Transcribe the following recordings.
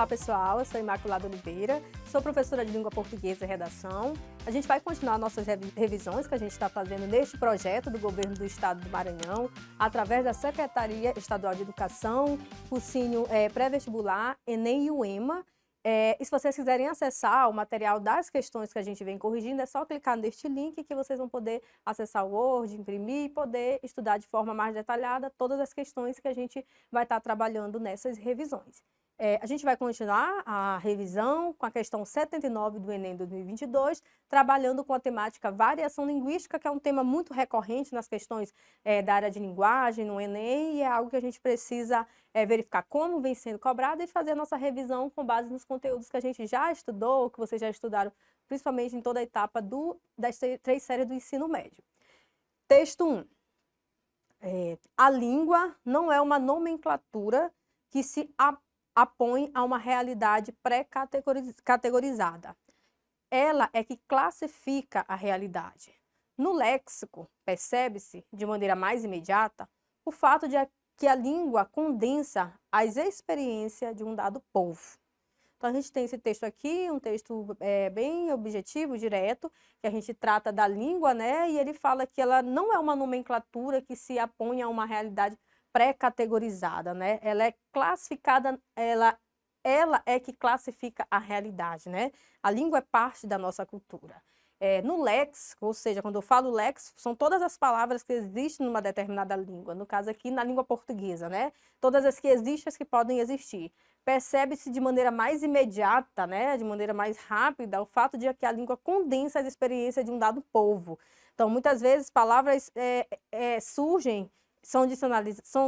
Olá pessoal, eu sou Imaculada Oliveira, sou professora de Língua Portuguesa e Redação. A gente vai continuar nossas revisões que a gente está fazendo neste projeto do Governo do Estado do Maranhão, através da Secretaria Estadual de Educação, cursinho pré-vestibular, Enem e UEMA. E se vocês quiserem acessar o material das questões que a gente vem corrigindo, é só clicar neste link que vocês vão poder acessar o Word, imprimir e poder estudar de forma mais detalhada todas as questões que a gente vai estar trabalhando nessas revisões. A gente vai continuar a revisão com a questão 79 do Enem 2022, trabalhando com a temática variação linguística, que é um tema muito recorrente nas questões da área de linguagem no Enem, e é algo que a gente precisa verificar como vem sendo cobrado e fazer a nossa revisão com base nos conteúdos que a gente já estudou, que vocês já estudaram, principalmente em toda a etapa das 3 séries do ensino médio. Texto 1. A língua não é uma nomenclatura que se apõe a uma realidade pré-categorizada. Ela é que classifica a realidade. No léxico, percebe-se, de maneira mais imediata, o fato de que a língua condensa as experiências de um dado povo. Então, a gente tem esse texto aqui, um texto bem objetivo, direto, que a gente trata da língua, né? E ele fala que ela não é uma nomenclatura que se apõe a uma realidade pré-categorizada, né? Ela é classificada, ela é que classifica a realidade, né? A língua é parte da nossa cultura. No léxico, ou seja, quando eu falo léxico, são todas as palavras que existem numa determinada língua, no caso aqui na língua portuguesa, né? Todas as que existem, as que podem existir. Percebe-se de maneira mais imediata, né? De maneira mais rápida, o fato de que a língua condensa as experiências de um dado povo. Então, muitas vezes, palavras surgem, são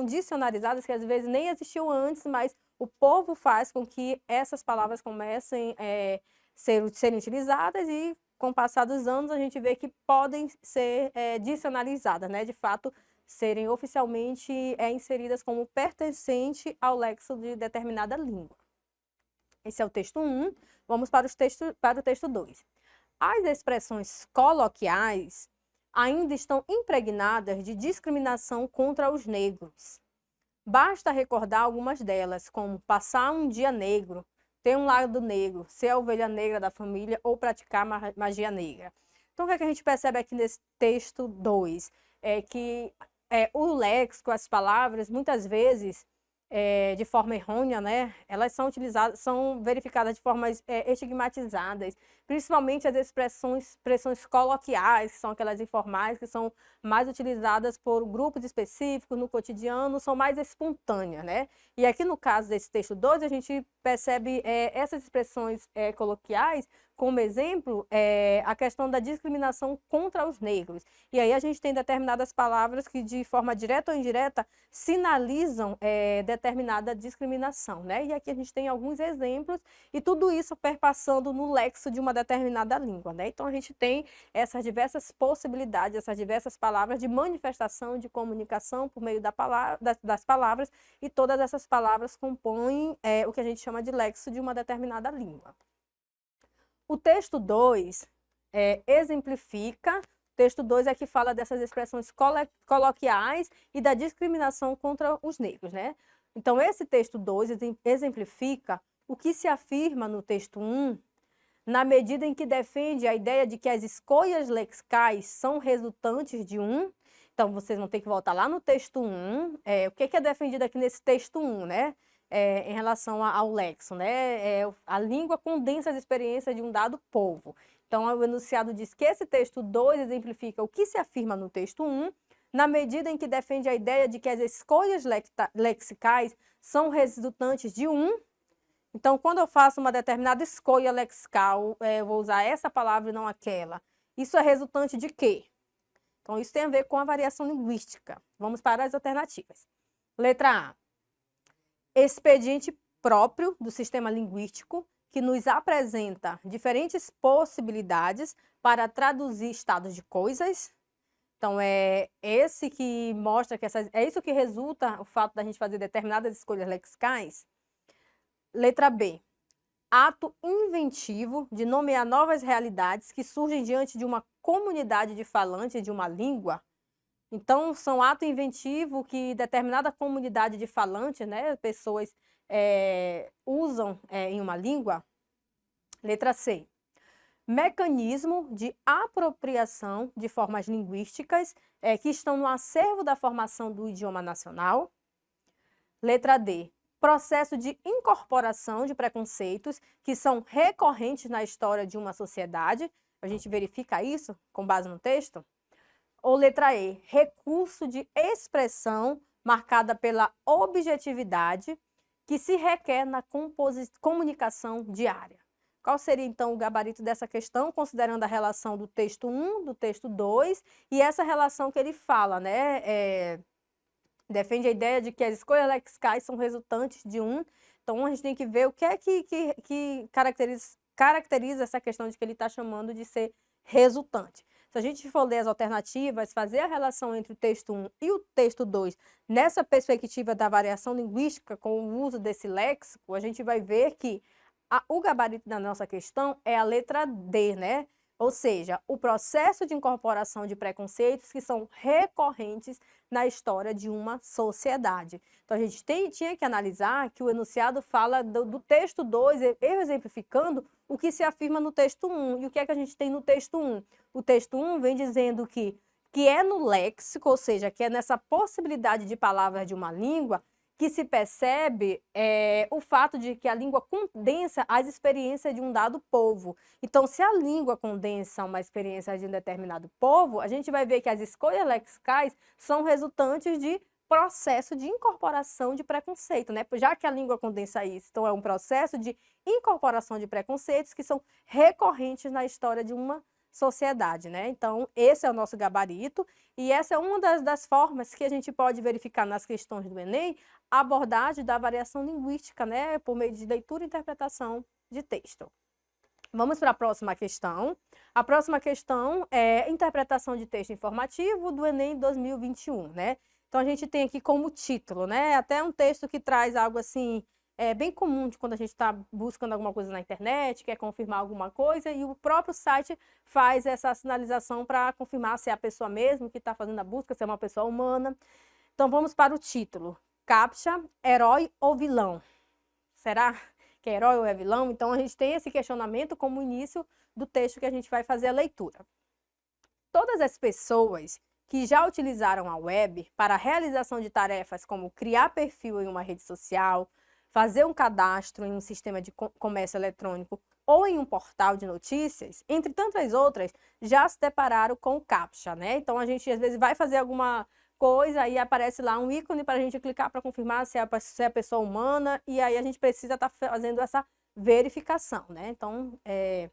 dicionarizadas que às vezes nem existiam antes, mas o povo faz com que essas palavras comecem a serem utilizadas e, com o passar dos anos, a gente vê que podem ser dicionarizadas, né? De fato, serem oficialmente inseridas como pertencente ao léxico de determinada língua. Esse é o texto 1. Vamos para o texto 2. As expressões coloquiais ainda estão impregnadas de discriminação contra os negros. Basta recordar algumas delas, como passar um dia negro, ter um lado negro, ser a ovelha negra da família ou praticar magia negra. Então, o que a gente percebe aqui nesse texto 2? É que o léxico, as palavras, muitas vezes, de forma errônea, né? Elas são verificadas de formas estigmatizadas, principalmente as expressões coloquiais, que são aquelas informais, que são mais utilizadas por grupos específicos no cotidiano, são mais espontâneas, né? E aqui no caso desse texto 2, a gente percebe essas expressões coloquiais como exemplo a questão da discriminação contra os negros. E aí a gente tem determinadas palavras que, de forma direta ou indireta, sinalizam determinada discriminação, né? E aqui a gente tem alguns exemplos, e tudo isso perpassando no léxico de uma determinada língua, né? Então a gente tem essas diversas possibilidades, essas diversas palavras de manifestação, de comunicação por meio das palavras, e todas essas palavras compõem o que a gente chama de léxico de uma determinada língua. O texto 2 exemplifica. O texto 2 é que fala dessas expressões coloquiais e da discriminação contra os negros, né? Então, esse texto 2 exemplifica o que se afirma no texto 1, na medida em que defende a ideia de que as escolhas lexicais são resultantes de um. Então, vocês vão ter que voltar lá no texto 1. O que é defendido aqui nesse texto 1, né? Em relação ao léxico, né? A língua condensa as experiências de um dado povo. Então, o enunciado diz que esse texto 2 exemplifica o que se afirma no texto 1, na medida em que defende a ideia de que as escolhas lexicais são resultantes de um. Então, quando eu faço uma determinada escolha lexical, eu vou usar essa palavra e não aquela. Isso é resultante de quê? Então, isso tem a ver com a variação linguística. Vamos para as alternativas. Letra A. Expediente próprio do sistema linguístico, que nos apresenta diferentes possibilidades para traduzir estados de coisas. Então, é esse que mostra que é isso que resulta o fato da gente fazer determinadas escolhas lexicais. Letra B. Ato inventivo de nomear novas realidades que surgem diante de uma comunidade de falantes de uma língua. Então, são ato inventivo que determinada comunidade de falantes, né, pessoas usam em uma língua? Letra C. Mecanismo de apropriação de formas linguísticas que estão no acervo da formação do idioma nacional. Letra D. Processo de incorporação de preconceitos que são recorrentes na história de uma sociedade. A gente verifica isso com base no texto. Ou letra E. Recurso de expressão marcada pela objetividade que se requer na comunicação diária. Qual seria, então, o gabarito dessa questão, considerando a relação do texto 1, do texto 2, e essa relação que ele fala, né? Defende a ideia de que as escolhas lexicais são resultantes de um. Então, a gente tem que ver o que é que caracteriza essa questão de que ele está chamando de ser resultante. Se a gente for ler as alternativas, fazer a relação entre o texto 1 e o texto 2, nessa perspectiva da variação linguística com o uso desse léxico, a gente vai ver que o gabarito da nossa questão é a letra D, né? Ou seja, o processo de incorporação de preconceitos que são recorrentes na história de uma sociedade. Então, a gente tinha que analisar que o enunciado fala do texto 2, eu exemplificando o que se afirma no texto 1. E o que é que a gente tem no texto 1? O texto 1 vem dizendo que é no léxico, ou seja, que é nessa possibilidade de palavras de uma língua, que se percebe o fato de que a língua condensa as experiências de um dado povo. Então, se a língua condensa uma experiência de um determinado povo, a gente vai ver que as escolhas lexicais são resultantes de processo de incorporação de preconceito, né? Já que a língua condensa isso, então é um processo de incorporação de preconceitos que são recorrentes na história de uma sociedade, né? Então, esse é o nosso gabarito e essa é uma das formas que a gente pode verificar nas questões do Enem a abordagem da variação linguística, né? Por meio de leitura e interpretação de texto. Vamos para a próxima questão. A próxima questão é interpretação de texto informativo do Enem 2021, né? Então, a gente tem aqui como título, né? Até um texto que traz algo assim, bem comum de quando a gente está buscando alguma coisa na internet, quer confirmar alguma coisa, e o próprio site faz essa sinalização para confirmar se é a pessoa mesmo que está fazendo a busca, se é uma pessoa humana. Então, vamos para o título. CAPTCHA, herói ou vilão? Será que é herói ou é vilão? Então, a gente tem esse questionamento como início do texto que a gente vai fazer a leitura. Todas as pessoas que já utilizaram a web para a realização de tarefas como criar perfil em uma rede social, fazer um cadastro em um sistema de comércio eletrônico ou em um portal de notícias, entre tantas outras, já se depararam com o CAPTCHA, né? Então, a gente às vezes vai fazer alguma coisa e aparece lá um ícone para a gente clicar para confirmar se é a pessoa humana, e aí a gente precisa estar fazendo essa verificação, né? Então, é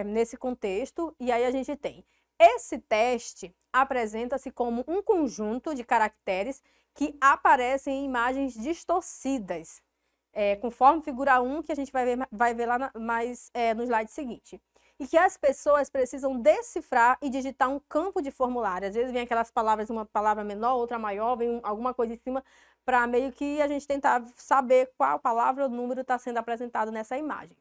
nesse contexto, e aí a gente tem. Esse teste apresenta-se como um conjunto de caracteres que aparecem em imagens distorcidas, conforme figura 1, que a gente vai ver lá no slide seguinte. E que as pessoas precisam decifrar e digitar um campo de formulário. Às vezes vem aquelas palavras, uma palavra menor, outra maior, vem alguma coisa em cima, para meio que a gente tentar saber qual palavra ou número está sendo apresentado nessa imagem.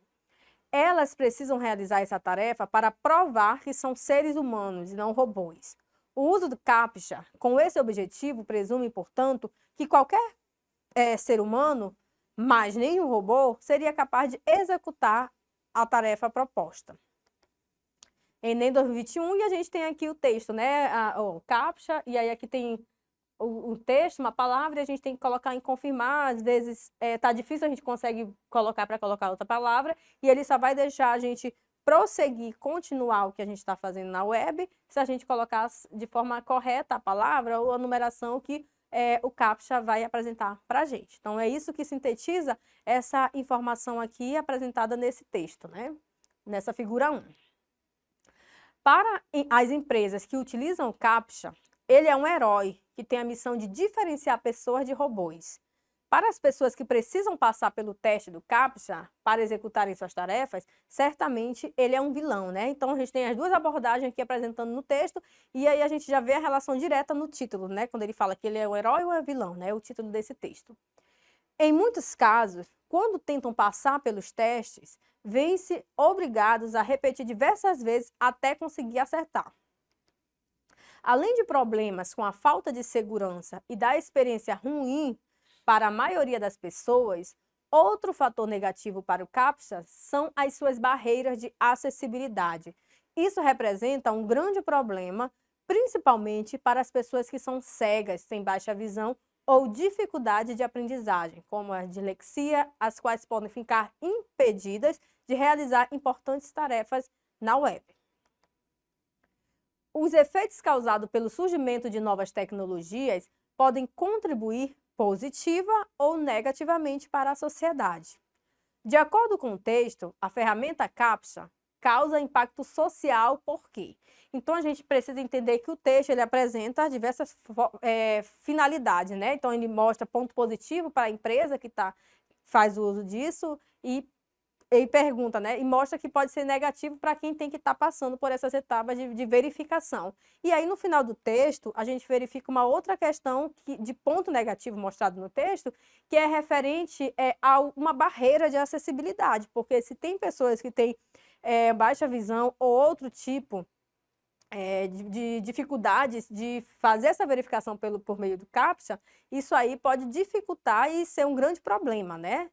Elas precisam realizar essa tarefa para provar que são seres humanos e não robôs. O uso do CAPTCHA com esse objetivo presume, portanto, que qualquer ser humano, mas nenhum robô, seria capaz de executar a tarefa proposta. Enem 2021, e a gente tem aqui o texto, né? O CAPTCHA, e aí aqui tem o texto, uma palavra, e a gente tem que colocar em confirmar. Às vezes tá difícil, a gente consegue colocar para colocar outra palavra, e ele só vai deixar a gente prosseguir, continuar o que a gente está fazendo na web, se a gente colocar de forma correta a palavra ou a numeração que o CAPTCHA vai apresentar para a gente. Então, é isso que sintetiza essa informação aqui apresentada nesse texto, né? Nessa figura 1. Para as empresas que utilizam o CAPTCHA, ele é um herói que tem a missão de diferenciar pessoas de robôs. Para as pessoas que precisam passar pelo teste do CAPTCHA para executarem suas tarefas, certamente ele é um vilão, né? Então, a gente tem as duas abordagens aqui apresentando no texto, e aí a gente já vê a relação direta no título, né? Quando ele fala que ele é o herói ou é vilão, né? O título desse texto. Em muitos casos, quando tentam passar pelos testes, vêm-se obrigados a repetir diversas vezes até conseguir acertar. Além de problemas com a falta de segurança e da experiência ruim para a maioria das pessoas, Outro fator negativo para o CAPTCHA são as suas barreiras de acessibilidade. Isso representa um grande problema, principalmente para as pessoas que são cegas, têm baixa visão ou dificuldade de aprendizagem, como a dislexia, as quais podem ficar impedidas de realizar importantes tarefas na web. Os efeitos causados pelo surgimento de novas tecnologias podem contribuir positiva ou negativamente para a sociedade. De acordo com o texto, a ferramenta CAPTCHA causa impacto social, por quê? Então, a gente precisa entender que o texto ele apresenta diversas finalidades, né? Então, ele mostra ponto positivo para a empresa que faz o uso disso e pergunta, né? E mostra que pode ser negativo para quem tem que estar passando por essas etapas de verificação. E aí, no final do texto, a gente verifica uma outra questão de ponto negativo mostrado no texto, que é referente a uma barreira de acessibilidade, porque se tem pessoas que têm baixa visão ou outro tipo de dificuldades de fazer essa verificação por meio do CAPTCHA, isso aí pode dificultar e ser um grande problema, né?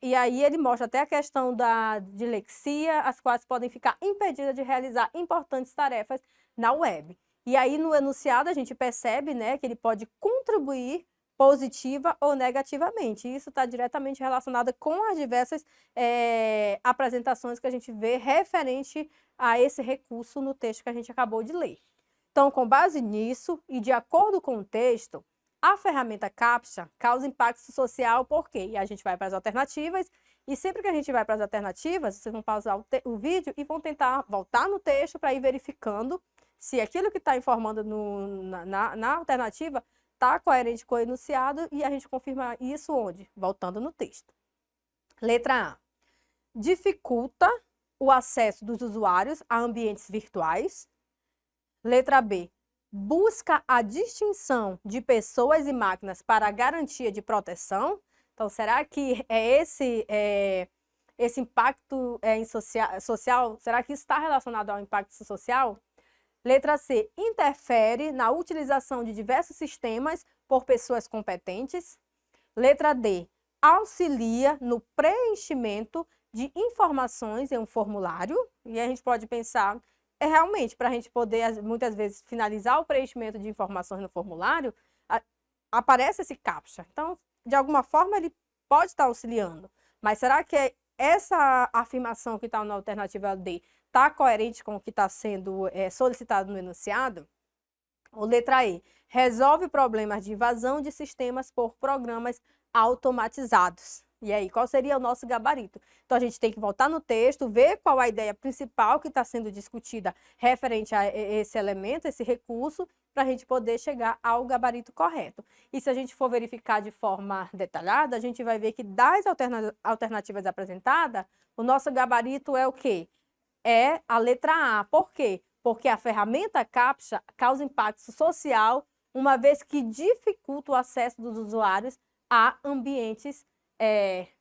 E aí ele mostra até a questão da dislexia, as quais podem ficar impedidas de realizar importantes tarefas na web. E aí no enunciado a gente percebe, né, que ele pode contribuir positiva ou negativamente. Isso está diretamente relacionado com as diversas apresentações que a gente vê referente a esse recurso no texto que a gente acabou de ler. Então, com base nisso e de acordo com o texto, a ferramenta CAPTCHA causa impacto social por quê? E a gente vai para as alternativas, e sempre que a gente vai para as alternativas, vocês vão pausar o vídeo e vão tentar voltar no texto para ir verificando se aquilo que está informando na alternativa está coerente com o enunciado, e a gente confirma isso onde? Voltando no texto. Letra A. Dificulta o acesso dos usuários a ambientes virtuais. Letra B. Busca a distinção de pessoas e máquinas para a garantia de proteção. Então, será que esse impacto social, será que está relacionado ao impacto social? Letra C. Interfere na utilização de diversos sistemas por pessoas competentes. Letra D. Auxilia no preenchimento de informações em um formulário. E a gente pode pensar, realmente, para a gente poder, muitas vezes, finalizar o preenchimento de informações no formulário, aparece esse CAPTCHA. Então, de alguma forma, ele pode estar auxiliando. Mas será que essa afirmação que está na alternativa D está coerente com o que está sendo solicitado no enunciado? Ou letra E. Resolve problemas de invasão de sistemas por programas automatizados. E aí, qual seria o nosso gabarito? Então, a gente tem que voltar no texto, ver qual a ideia principal que está sendo discutida referente a esse elemento, esse recurso, para a gente poder chegar ao gabarito correto. E se a gente for verificar de forma detalhada, a gente vai ver que das alternativas apresentadas, o nosso gabarito é o quê? É a letra A. Por quê? Porque a ferramenta CAPTCHA causa impacto social, uma vez que dificulta o acesso dos usuários a ambientes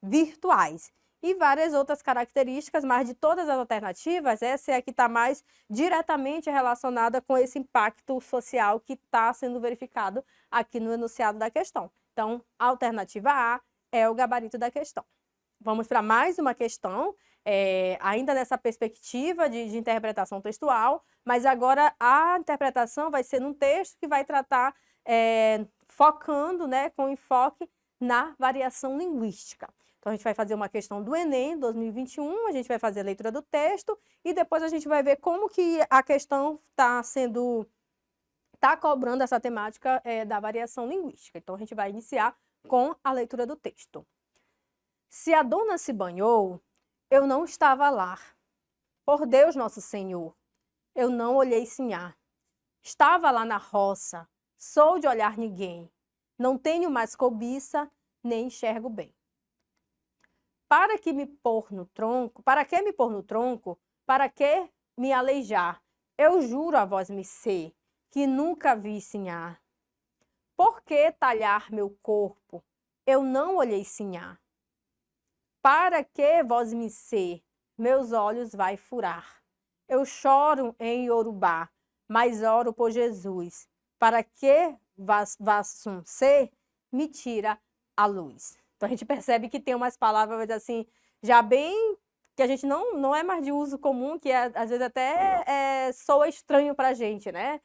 virtuais. E várias outras características, mas de todas as alternativas, essa é a que está mais diretamente relacionada com esse impacto social que está sendo verificado aqui no enunciado da questão. Então, a alternativa A é o gabarito da questão. Vamos para mais uma questão, ainda nessa perspectiva de interpretação textual, mas agora a interpretação vai ser num texto que vai tratar, focando, né, com enfoque na variação linguística. Então, a gente vai fazer uma questão do Enem 2021, a gente vai fazer a leitura do texto e depois a gente vai ver como que a questão está cobrando essa temática da variação linguística. Então, a gente vai iniciar com a leitura do texto. Se a dona se banhou, eu não estava lá. Por Deus, nosso Senhor, eu não olhei sinhá. Estava lá na roça, sou de olhar ninguém. Não tenho mais cobiça, nem enxergo bem. Para que me pôr no tronco? Para que me pôr no tronco? Para que me aleijar? Eu juro a vós me ser, que nunca vi sinhá. Por que talhar meu corpo? Eu não olhei sinhá. Para que vós me ser? Meus olhos vai furar. Eu choro em Iorubá, mas oro por Jesus. Para que vassum ser me tira a luz. Então a gente percebe que tem umas palavras assim, já bem que a gente não é mais de uso comum, que às vezes até soa estranho para a gente, né?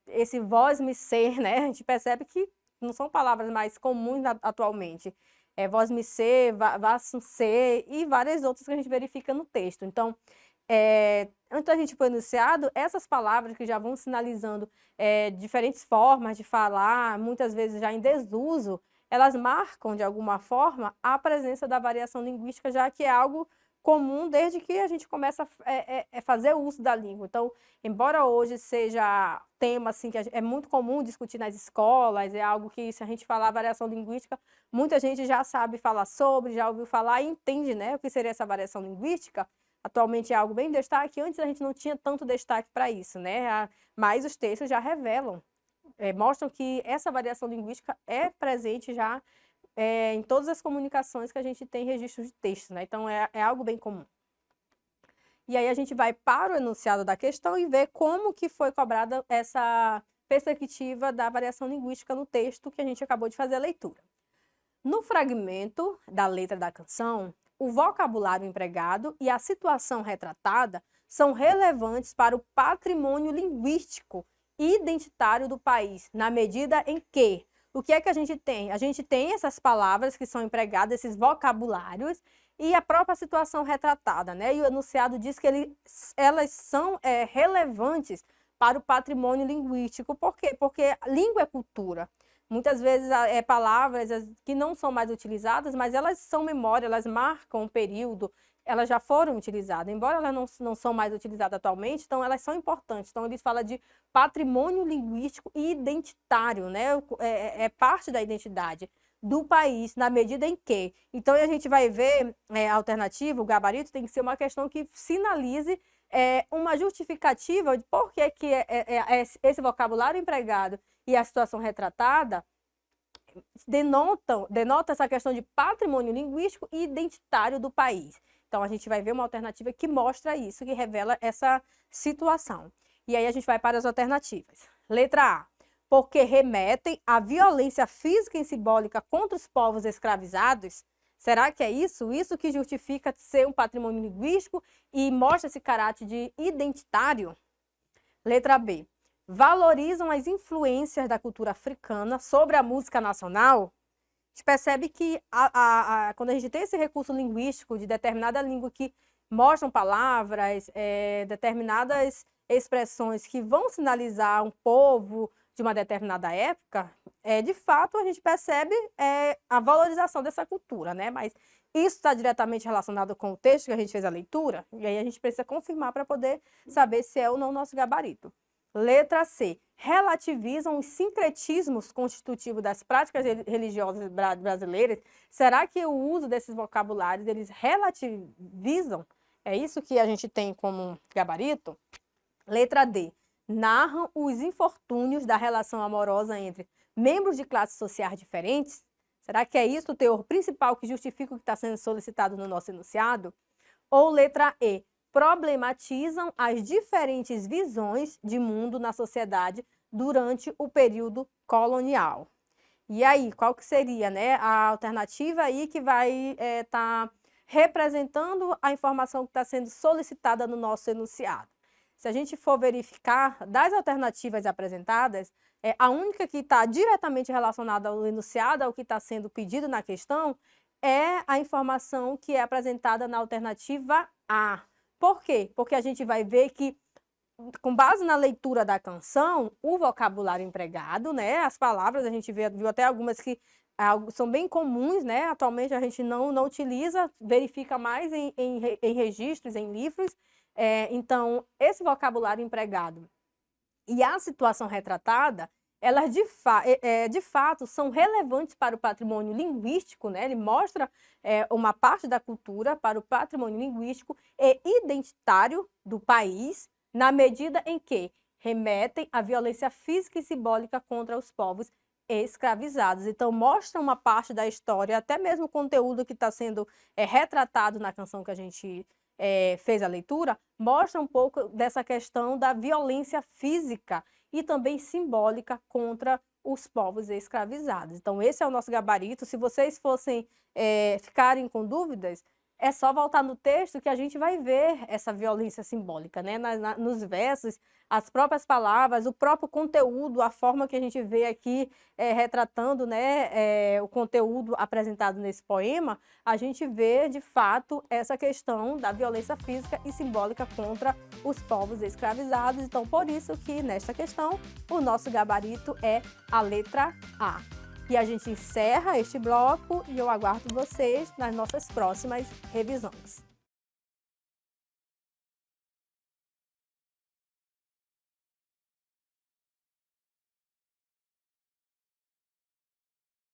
Esse vós me ser, né? A gente percebe que não são palavras mais comuns atualmente. Vós me ser, vassum ser e várias outras que a gente verifica no texto. Então, antes da gente ir para o enunciado, essas palavras que já vão sinalizando diferentes formas de falar, muitas vezes já em desuso, elas marcam, de alguma forma, a presença da variação linguística, já que é algo comum desde que a gente começa a fazer uso da língua. Então, embora hoje seja tema assim, que é muito comum discutir nas escolas, é algo que, se a gente falar variação linguística, muita gente já sabe falar sobre, já ouviu falar e entende, né, o que seria essa variação linguística. Atualmente é algo bem destaque, antes a gente não tinha tanto destaque para isso, né? Mas os textos já revelam, mostram que essa variação linguística é presente já em todas as comunicações que a gente tem registro de texto, né? Então é algo bem comum. E aí a gente vai para o enunciado da questão e vê como que foi cobrada essa perspectiva da variação linguística no texto que a gente acabou de fazer a leitura. No fragmento da letra da canção, o vocabulário empregado e a situação retratada são relevantes para o patrimônio linguístico e identitário do país, na medida em que, o que é que a gente tem? A gente tem essas palavras que são empregadas, esses vocabulários, e a própria situação retratada, né? E o enunciado diz que elas são relevantes para o patrimônio linguístico. Por quê? Porque língua é cultura. Muitas vezes palavras que não são mais utilizadas, mas elas são memória, elas marcam um período, elas já foram utilizadas. Embora elas não são mais utilizadas atualmente, então elas são importantes. Então ele fala de patrimônio linguístico e identitário, né? É parte da identidade do país, na medida em que. Então a gente vai ver a alternativa, o gabarito tem que ser uma questão que sinalize uma justificativa de por que esse vocabulário empregado e a situação retratada denota essa questão de patrimônio linguístico e identitário do país. Então, a gente vai ver uma alternativa que mostra isso, que revela essa situação. E aí a gente vai para as alternativas. Letra A, porque remetem à violência física e simbólica contra os povos escravizados. Será que é isso? Isso que justifica ser um patrimônio linguístico e mostra esse caráter de identitário? Letra B, valorizam as influências da cultura africana sobre a música nacional. A gente percebe que quando a gente tem esse recurso linguístico de determinada língua que mostram palavras, determinadas expressões que vão sinalizar um povo de uma determinada época, de fato a gente percebe a valorização dessa cultura, né? Mas isso está diretamente relacionado com o texto que a gente fez a leitura, e aí a gente precisa confirmar para poder saber se é ou não o nosso gabarito. Letra C, relativizam os sincretismos constitutivos das práticas religiosas brasileiras. Será que o uso desses vocabulários, eles relativizam? É isso que a gente tem como gabarito? Letra D, narram os infortúnios da relação amorosa entre membros de classes sociais diferentes? Será que é isso o teor principal que justifica o que está sendo solicitado no nosso enunciado? Ou letra E, problematizam as diferentes visões de mundo na sociedade durante o período colonial. E aí, qual que seria, né, a alternativa aí que vai estar representando a informação que está sendo solicitada no nosso enunciado? Se a gente for verificar das alternativas apresentadas, a única que está diretamente relacionada ao enunciado, ao que está sendo pedido na questão, é a informação que é apresentada na alternativa A. Por quê? Porque a gente vai ver que, com base na leitura da canção, o vocabulário empregado, né, as palavras, a gente viu até algumas que são bem comuns, né, atualmente a gente não utiliza, verifica mais em registros, em livros. Então, esse vocabulário empregado e a situação retratada, elas de fato são relevantes para o patrimônio linguístico, né? Ele mostra uma parte da cultura para o patrimônio linguístico e identitário do país, na medida em que remetem à violência física e simbólica contra os povos escravizados. Então, mostra uma parte da história, até mesmo o conteúdo que está sendo retratado na canção que a gente fez a leitura, mostra um pouco dessa questão da violência física e também simbólica contra os povos escravizados. Então, esse é o nosso gabarito. Se vocês fossem ficarem com dúvidas, é só voltar no texto que a gente vai ver essa violência simbólica, né? Nos versos, as próprias palavras, o próprio conteúdo, a forma que a gente vê aqui retratando, né, o conteúdo apresentado nesse poema, a gente vê, de fato, essa questão da violência física e simbólica contra os povos escravizados. Então, por isso que, nesta questão, o nosso gabarito é a letra A. E a gente encerra este bloco e eu aguardo vocês nas nossas próximas revisões.